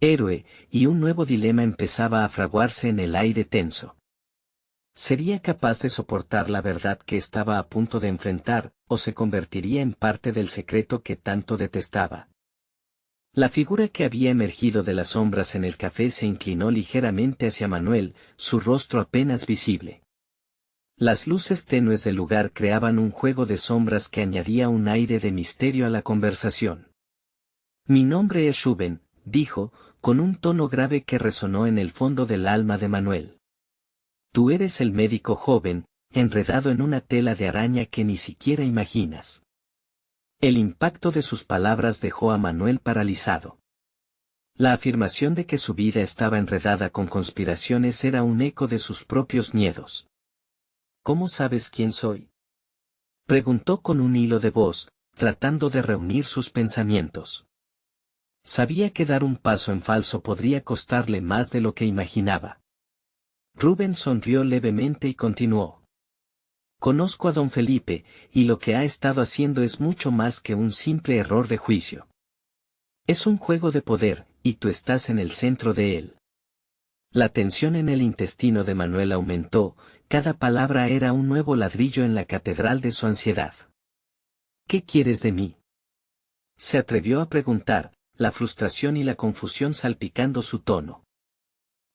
héroe, y un nuevo dilema empezaba a fraguarse en el aire tenso. ¿Sería capaz de soportar la verdad que estaba a punto de enfrentar, o se convertiría en parte del secreto que tanto detestaba? La figura que había emergido de las sombras en el café se inclinó ligeramente hacia Manuel, su rostro apenas visible. Las luces tenues del lugar creaban un juego de sombras que añadía un aire de misterio a la conversación. Mi nombre es Rubén, dijo, con un tono grave que resonó en el fondo del alma de Manuel. Tú eres el médico joven, enredado en una tela de araña que ni siquiera imaginas. El impacto de sus palabras dejó a Manuel paralizado. La afirmación de que su vida estaba enredada con conspiraciones era un eco de sus propios miedos. ¿Cómo sabes quién soy?, preguntó con un hilo de voz, tratando de reunir sus pensamientos. Sabía que dar un paso en falso podría costarle más de lo que imaginaba. Rubén sonrió levemente y continuó. Conozco a don Felipe, y lo que ha estado haciendo es mucho más que un simple error de juicio. Es un juego de poder, y tú estás en el centro de él. La tensión en el intestino de Manuel aumentó, cada palabra era un nuevo ladrillo en la catedral de su ansiedad. ¿Qué quieres de mí?, se atrevió a preguntar, la frustración y la confusión salpicando su tono.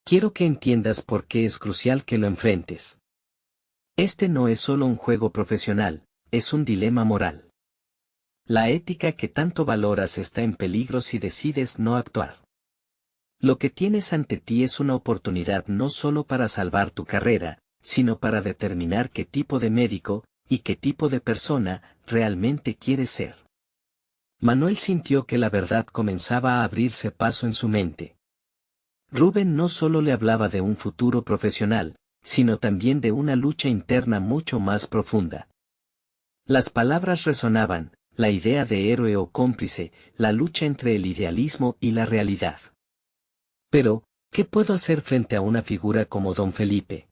Quiero que entiendas por qué es crucial que lo enfrentes. Este no es solo un juego profesional, es un dilema moral. La ética que tanto valoras está en peligro si decides no actuar. Lo que tienes ante ti es una oportunidad no solo para salvar tu carrera, sino para determinar qué tipo de médico, y qué tipo de persona, realmente quieres ser. Manuel sintió que la verdad comenzaba a abrirse paso en su mente. Rubén no solo le hablaba de un futuro profesional, sino también de una lucha interna mucho más profunda. Las palabras resonaban, la idea de héroe o cómplice, la lucha entre el idealismo y la realidad. Pero, ¿qué puedo hacer frente a una figura como don Felipe?,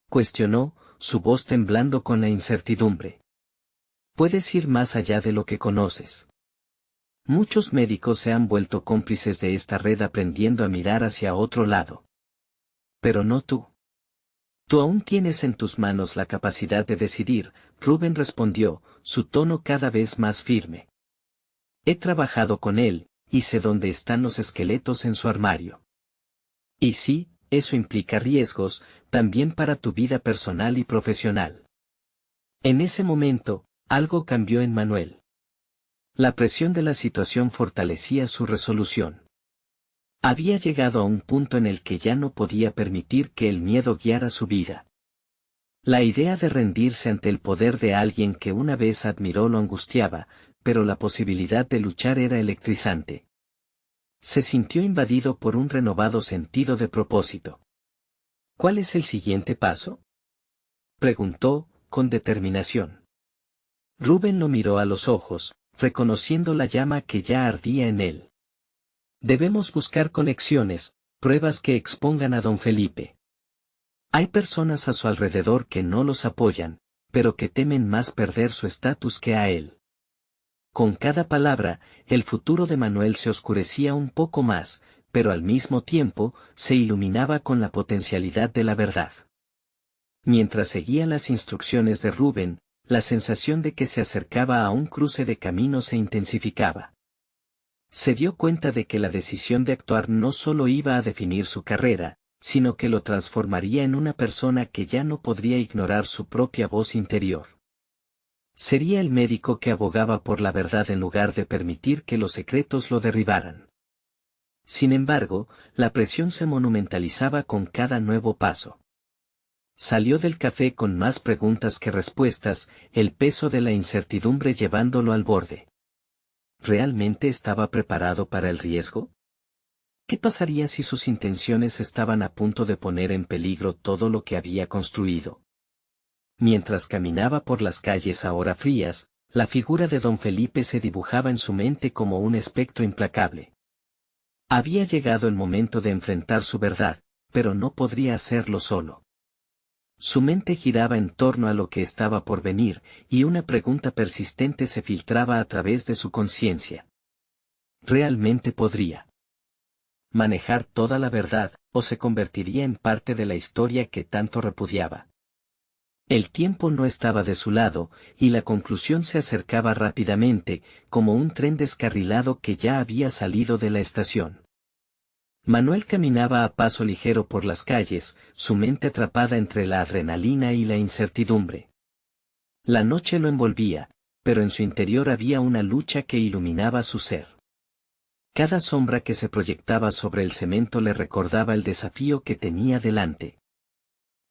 cuestionó, su voz temblando con la incertidumbre. Puedes ir más allá de lo que conoces. Muchos médicos se han vuelto cómplices de esta red aprendiendo a mirar hacia otro lado. Pero no tú. Tú aún tienes en tus manos la capacidad de decidir, Rubén respondió, su tono cada vez más firme. He trabajado con él, y sé dónde están los esqueletos en su armario. Y sí, eso implica riesgos, también para tu vida personal y profesional. En ese momento, algo cambió en Manuel. La presión de la situación fortalecía su resolución. Había llegado a un punto en el que ya no podía permitir que el miedo guiara su vida. La idea de rendirse ante el poder de alguien que una vez admiró lo angustiaba, pero la posibilidad de luchar era electrizante. Se sintió invadido por un renovado sentido de propósito. ¿Cuál es el siguiente paso?, preguntó, con determinación. Rubén lo miró a los ojos, reconociendo la llama que ya ardía en él. Debemos buscar conexiones, pruebas que expongan a don Felipe. Hay personas a su alrededor que no los apoyan, pero que temen más perder su estatus que a él. Con cada palabra, el futuro de Manuel se oscurecía un poco más, pero al mismo tiempo, se iluminaba con la potencialidad de la verdad. Mientras seguía las instrucciones de Rubén, la sensación de que se acercaba a un cruce de caminos se intensificaba. Se dio cuenta de que la decisión de actuar no solo iba a definir su carrera, sino que lo transformaría en una persona que ya no podría ignorar su propia voz interior. Sería el médico que abogaba por la verdad en lugar de permitir que los secretos lo derribaran. Sin embargo, la presión se monumentalizaba con cada nuevo paso. Salió del café con más preguntas que respuestas, el peso de la incertidumbre llevándolo al borde. ¿Realmente estaba preparado para el riesgo? ¿Qué pasaría si sus intenciones estaban a punto de poner en peligro todo lo que había construido? Mientras caminaba por las calles ahora frías, la figura de don Felipe se dibujaba en su mente como un espectro implacable. Había llegado el momento de enfrentar su verdad, pero no podría hacerlo solo. Su mente giraba en torno a lo que estaba por venir, y una pregunta persistente se filtraba a través de su conciencia. ¿Realmente podría manejar toda la verdad, o se convertiría en parte de la historia que tanto repudiaba? El tiempo no estaba de su lado, y la conclusión se acercaba rápidamente, como un tren descarrilado que ya había salido de la estación. Manuel caminaba a paso ligero por las calles, su mente atrapada entre la adrenalina y la incertidumbre. La noche lo envolvía, pero en su interior había una lucha que iluminaba su ser. Cada sombra que se proyectaba sobre el cemento le recordaba el desafío que tenía delante.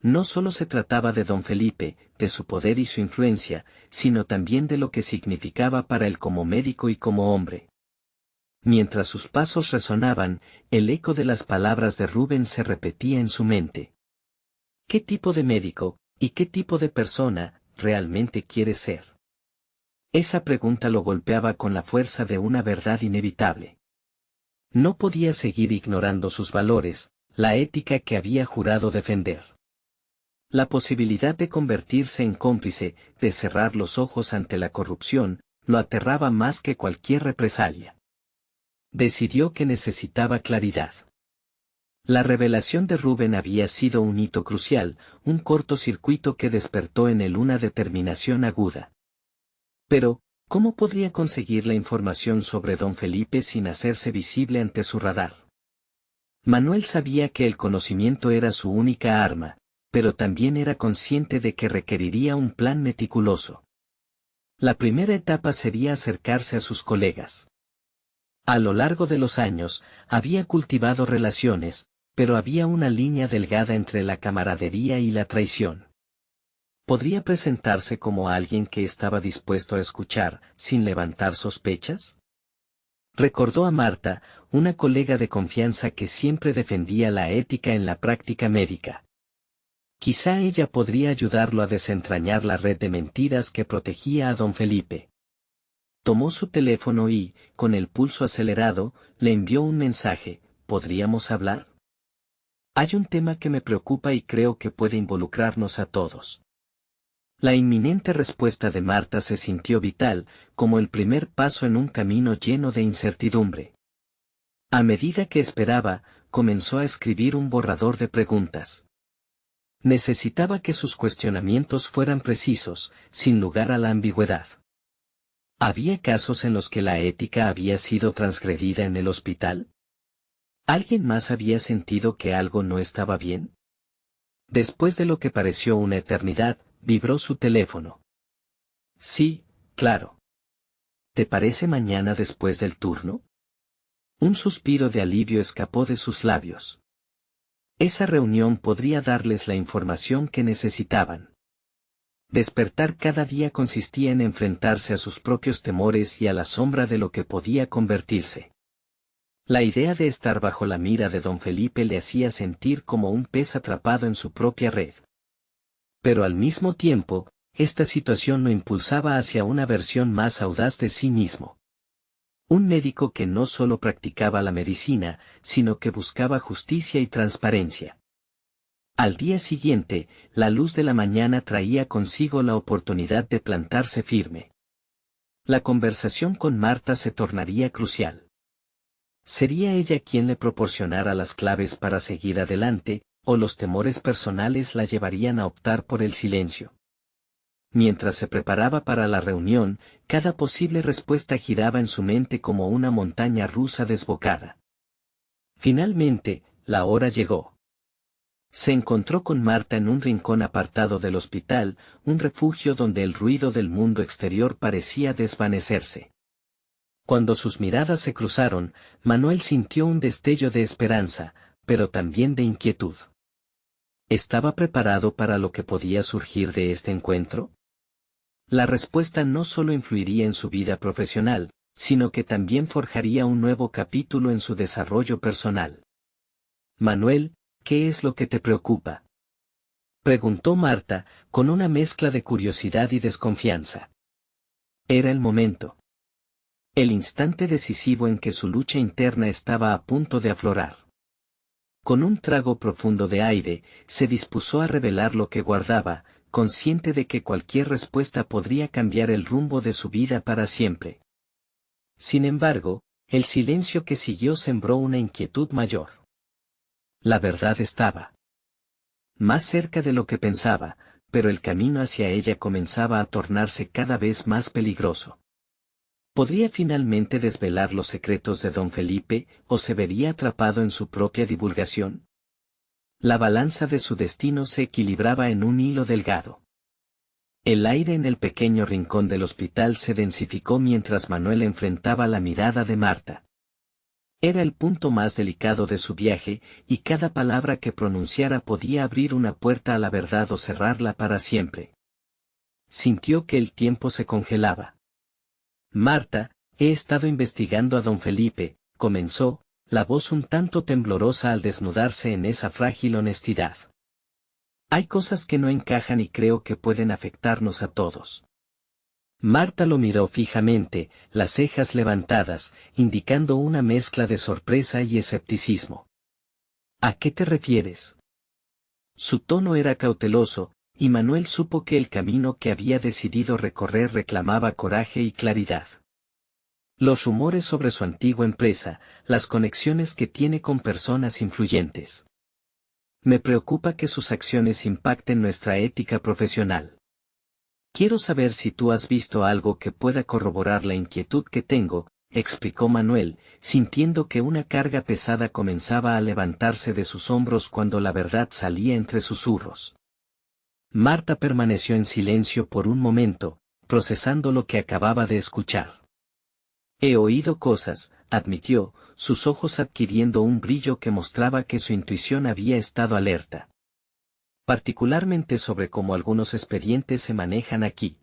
No solo se trataba de don Felipe, de su poder y su influencia, sino también de lo que significaba para él como médico y como hombre. Mientras sus pasos resonaban, el eco de las palabras de Rubén se repetía en su mente. ¿Qué tipo de médico, y qué tipo de persona, realmente quiere ser? Esa pregunta lo golpeaba con la fuerza de una verdad inevitable. No podía seguir ignorando sus valores, la ética que había jurado defender. La posibilidad de convertirse en cómplice, de cerrar los ojos ante la corrupción, lo aterraba más que cualquier represalia. Decidió que necesitaba claridad. La revelación de Rubén había sido un hito crucial, un cortocircuito que despertó en él una determinación aguda. Pero, ¿cómo podría conseguir la información sobre don Felipe sin hacerse visible ante su radar? Manuel sabía que el conocimiento era su única arma, pero también era consciente de que requeriría un plan meticuloso. La primera etapa sería acercarse a sus colegas. A lo largo de los años, había cultivado relaciones, pero había una línea delgada entre la camaradería y la traición. ¿Podría presentarse como alguien que estaba dispuesto a escuchar, sin levantar sospechas? Recordó a Marta, una colega de confianza que siempre defendía la ética en la práctica médica. Quizá ella podría ayudarlo a desentrañar la red de mentiras que protegía a don Felipe. Tomó su teléfono y, con el pulso acelerado, le envió un mensaje: ¿podríamos hablar? Hay un tema que me preocupa y creo que puede involucrarnos a todos. La inminente respuesta de Marta se sintió vital, como el primer paso en un camino lleno de incertidumbre. A medida que esperaba, comenzó a escribir un borrador de preguntas. Necesitaba que sus cuestionamientos fueran precisos, sin lugar a la ambigüedad. ¿Había casos en los que la ética había sido transgredida en el hospital? ¿Alguien más había sentido que algo no estaba bien? Después de lo que pareció una eternidad, vibró su teléfono. Sí, claro. ¿Te parece mañana después del turno? Un suspiro de alivio escapó de sus labios. Esa reunión podría darles la información que necesitaban. Despertar cada día consistía en enfrentarse a sus propios temores y a la sombra de lo que podía convertirse. La idea de estar bajo la mira de don Felipe le hacía sentir como un pez atrapado en su propia red. Pero al mismo tiempo, esta situación lo impulsaba hacia una versión más audaz de sí mismo. Un médico que no solo practicaba la medicina, sino que buscaba justicia y transparencia. Al día siguiente, la luz de la mañana traía consigo la oportunidad de plantarse firme. La conversación con Marta se tornaría crucial. ¿Sería ella quien le proporcionara las claves para seguir adelante, o los temores personales la llevarían a optar por el silencio? Mientras se preparaba para la reunión, cada posible respuesta giraba en su mente como una montaña rusa desbocada. Finalmente, la hora llegó. Se encontró con Marta en un rincón apartado del hospital, un refugio donde el ruido del mundo exterior parecía desvanecerse. Cuando sus miradas se cruzaron, Manuel sintió un destello de esperanza, pero también de inquietud. ¿Estaba preparado para lo que podía surgir de este encuentro? La respuesta no solo influiría en su vida profesional, sino que también forjaría un nuevo capítulo en su desarrollo personal. Manuel, ¿qué es lo que te preocupa?, preguntó Marta, con una mezcla de curiosidad y desconfianza. Era el momento. El instante decisivo en que su lucha interna estaba a punto de aflorar. Con un trago profundo de aire, se dispuso a revelar lo que guardaba, consciente de que cualquier respuesta podría cambiar el rumbo de su vida para siempre. Sin embargo, el silencio que siguió sembró una inquietud mayor. La verdad estaba más cerca de lo que pensaba, pero el camino hacia ella comenzaba a tornarse cada vez más peligroso. ¿Podría finalmente desvelar los secretos de don Felipe, o se vería atrapado en su propia divulgación? La balanza de su destino se equilibraba en un hilo delgado. El aire en el pequeño rincón del hospital se densificó mientras Manuel enfrentaba la mirada de Marta. Era el punto más delicado de su viaje, y cada palabra que pronunciara podía abrir una puerta a la verdad o cerrarla para siempre. Sintió que el tiempo se congelaba. Marta, he estado investigando a don Felipe, comenzó, la voz un tanto temblorosa al desnudarse en esa frágil honestidad. Hay cosas que no encajan y creo que pueden afectarnos a todos. Marta lo miró fijamente, las cejas levantadas, indicando una mezcla de sorpresa y escepticismo. ¿A qué te refieres? Su tono era cauteloso, y Manuel supo que el camino que había decidido recorrer reclamaba coraje y claridad. Los rumores sobre su antigua empresa, las conexiones que tiene con personas influyentes. Me preocupa que sus acciones impacten nuestra ética profesional. Quiero saber si tú has visto algo que pueda corroborar la inquietud que tengo, explicó Manuel, sintiendo que una carga pesada comenzaba a levantarse de sus hombros cuando la verdad salía entre susurros. Marta permaneció en silencio por un momento, procesando lo que acababa de escuchar. He oído cosas, admitió, sus ojos adquiriendo un brillo que mostraba que su intuición había estado alerta. Particularmente sobre cómo algunos expedientes se manejan aquí.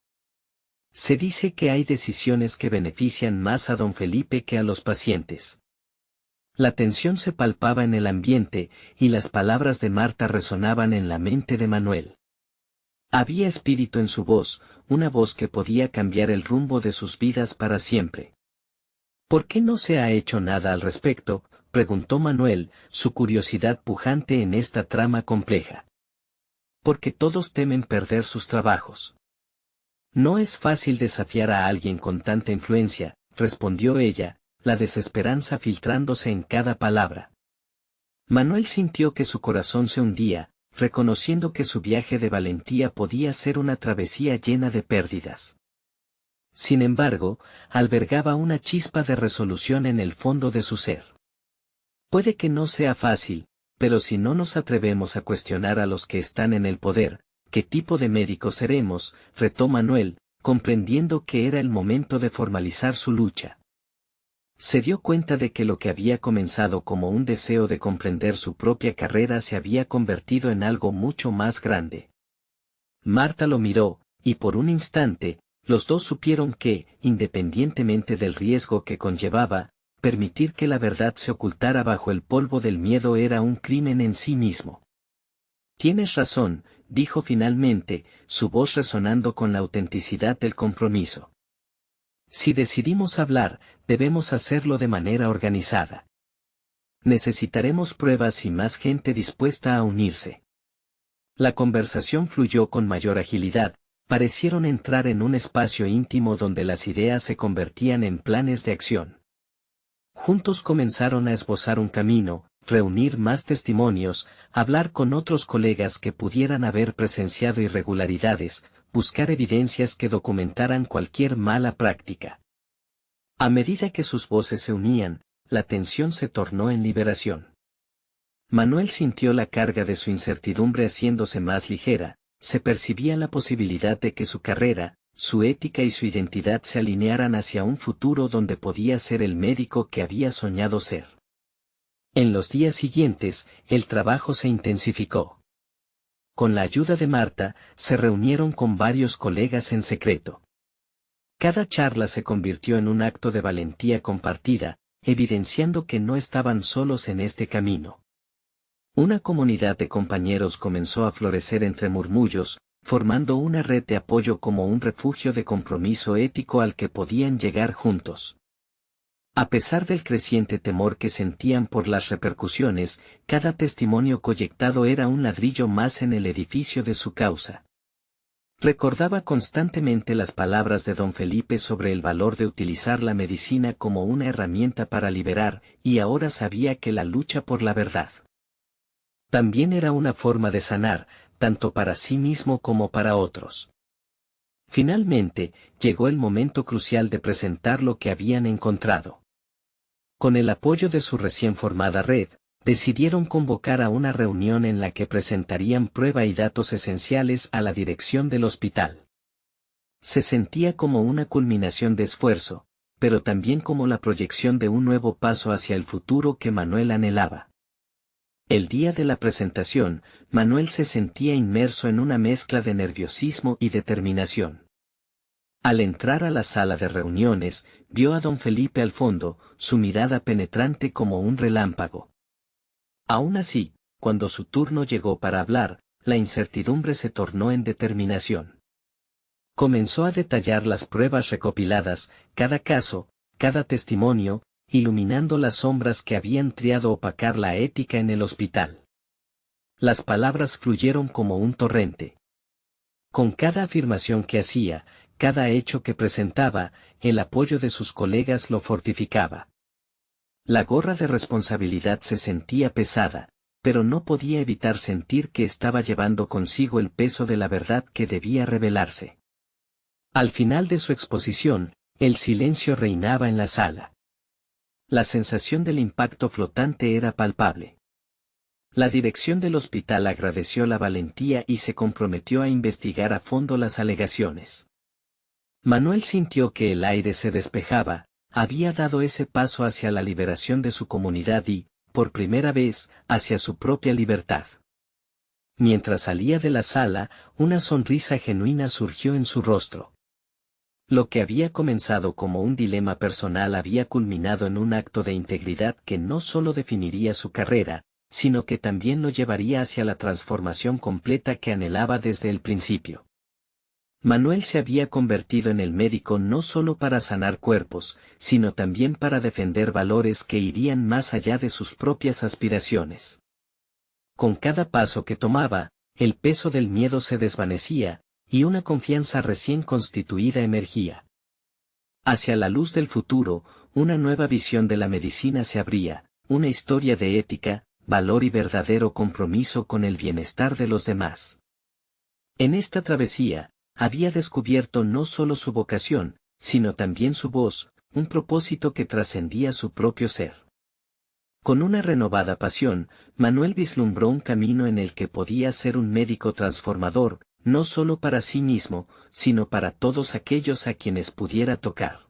Se dice que hay decisiones que benefician más a don Felipe que a los pacientes. La tensión se palpaba en el ambiente, y las palabras de Marta resonaban en la mente de Manuel. Había espíritu en su voz, una voz que podía cambiar el rumbo de sus vidas para siempre. ¿Por qué no se ha hecho nada al respecto?, preguntó Manuel, su curiosidad pujante en esta trama compleja. Porque todos temen perder sus trabajos. No es fácil desafiar a alguien con tanta influencia, respondió ella, la desesperanza filtrándose en cada palabra. Manuel sintió que su corazón se hundía, reconociendo que su viaje de valentía podía ser una travesía llena de pérdidas. Sin embargo, albergaba una chispa de resolución en el fondo de su ser. Puede que no sea fácil, pero si no nos atrevemos a cuestionar a los que están en el poder, ¿qué tipo de médicos seremos?, retó Manuel, comprendiendo que era el momento de formalizar su lucha. Se dio cuenta de que lo que había comenzado como un deseo de comprender su propia carrera se había convertido en algo mucho más grande. Marta lo miró, y por un instante, los dos supieron que, independientemente del riesgo que conllevaba, permitir que la verdad se ocultara bajo el polvo del miedo era un crimen en sí mismo. Tienes razón, dijo finalmente, su voz resonando con la autenticidad del compromiso. Si decidimos hablar, debemos hacerlo de manera organizada. Necesitaremos pruebas y más gente dispuesta a unirse. La conversación fluyó con mayor agilidad, parecieron entrar en un espacio íntimo donde las ideas se convertían en planes de acción. Juntos comenzaron a esbozar un camino, reunir más testimonios, hablar con otros colegas que pudieran haber presenciado irregularidades, buscar evidencias que documentaran cualquier mala práctica. A medida que sus voces se unían, la tensión se tornó en liberación. Manuel sintió la carga de su incertidumbre haciéndose más ligera, se percibía la posibilidad de que su carrera, su ética y su identidad se alinearan hacia un futuro donde podía ser el médico que había soñado ser. En los días siguientes, el trabajo se intensificó. Con la ayuda de Marta, se reunieron con varios colegas en secreto. Cada charla se convirtió en un acto de valentía compartida, evidenciando que no estaban solos en este camino. Una comunidad de compañeros comenzó a florecer entre murmullos, formando una red de apoyo como un refugio de compromiso ético al que podían llegar juntos. A pesar del creciente temor que sentían por las repercusiones, cada testimonio colectado era un ladrillo más en el edificio de su causa. Recordaba constantemente las palabras de don Felipe sobre el valor de utilizar la medicina como una herramienta para liberar, y ahora sabía que la lucha por la verdad también era una forma de sanar, tanto para sí mismo como para otros. Finalmente, llegó el momento crucial de presentar lo que habían encontrado. Con el apoyo de su recién formada red, decidieron convocar a una reunión en la que presentarían prueba y datos esenciales a la dirección del hospital. Se sentía como una culminación de esfuerzo, pero también como la proyección de un nuevo paso hacia el futuro que Manuel anhelaba. El día de la presentación, Manuel se sentía inmerso en una mezcla de nerviosismo y determinación. Al entrar a la sala de reuniones, vio a don Felipe al fondo, su mirada penetrante como un relámpago. Aún así, cuando su turno llegó para hablar, la incertidumbre se tornó en determinación. Comenzó a detallar las pruebas recopiladas, cada caso, cada testimonio, iluminando las sombras que habían triado opacar la ética en el hospital. Las palabras fluyeron como un torrente. Con cada afirmación que hacía, cada hecho que presentaba, el apoyo de sus colegas lo fortificaba. La gorra de responsabilidad se sentía pesada, pero no podía evitar sentir que estaba llevando consigo el peso de la verdad que debía revelarse. Al final de su exposición, el silencio reinaba en la sala. La sensación del impacto flotante era palpable. La dirección del hospital agradeció la valentía y se comprometió a investigar a fondo las alegaciones. Manuel sintió que el aire se despejaba, había dado ese paso hacia la liberación de su comunidad y, por primera vez, hacia su propia libertad. Mientras salía de la sala, una sonrisa genuina surgió en su rostro. Lo que había comenzado como un dilema personal había culminado en un acto de integridad que no solo definiría su carrera, sino que también lo llevaría hacia la transformación completa que anhelaba desde el principio. Manuel se había convertido en el médico no solo para sanar cuerpos, sino también para defender valores que irían más allá de sus propias aspiraciones. Con cada paso que tomaba, el peso del miedo se desvanecía, y una confianza recién constituida emergía. Hacia la luz del futuro, una nueva visión de la medicina se abría, una historia de ética, valor y verdadero compromiso con el bienestar de los demás. En esta travesía, había descubierto no solo su vocación, sino también su voz, un propósito que trascendía su propio ser. Con una renovada pasión, Manuel vislumbró un camino en el que podía ser un médico transformador, no solo para sí mismo, sino para todos aquellos a quienes pudiera tocar.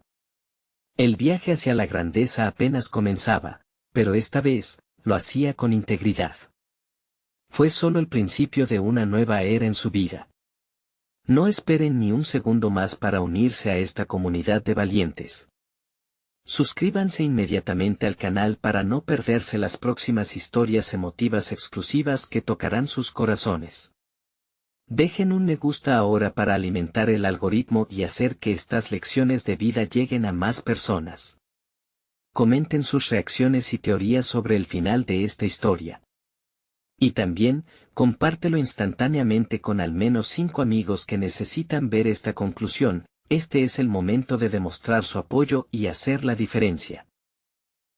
El viaje hacia la grandeza apenas comenzaba, pero esta vez, lo hacía con integridad. Fue solo el principio de una nueva era en su vida. No esperen ni un segundo más para unirse a esta comunidad de valientes. Suscríbanse inmediatamente al canal para no perderse las próximas historias emotivas exclusivas que tocarán sus corazones. Dejen un me gusta ahora para alimentar el algoritmo y hacer que estas lecciones de vida lleguen a más personas. Comenten sus reacciones y teorías sobre el final de esta historia. Y también, compártelo instantáneamente con al menos 5 amigos que necesitan ver esta conclusión. Este es el momento de demostrar su apoyo y hacer la diferencia.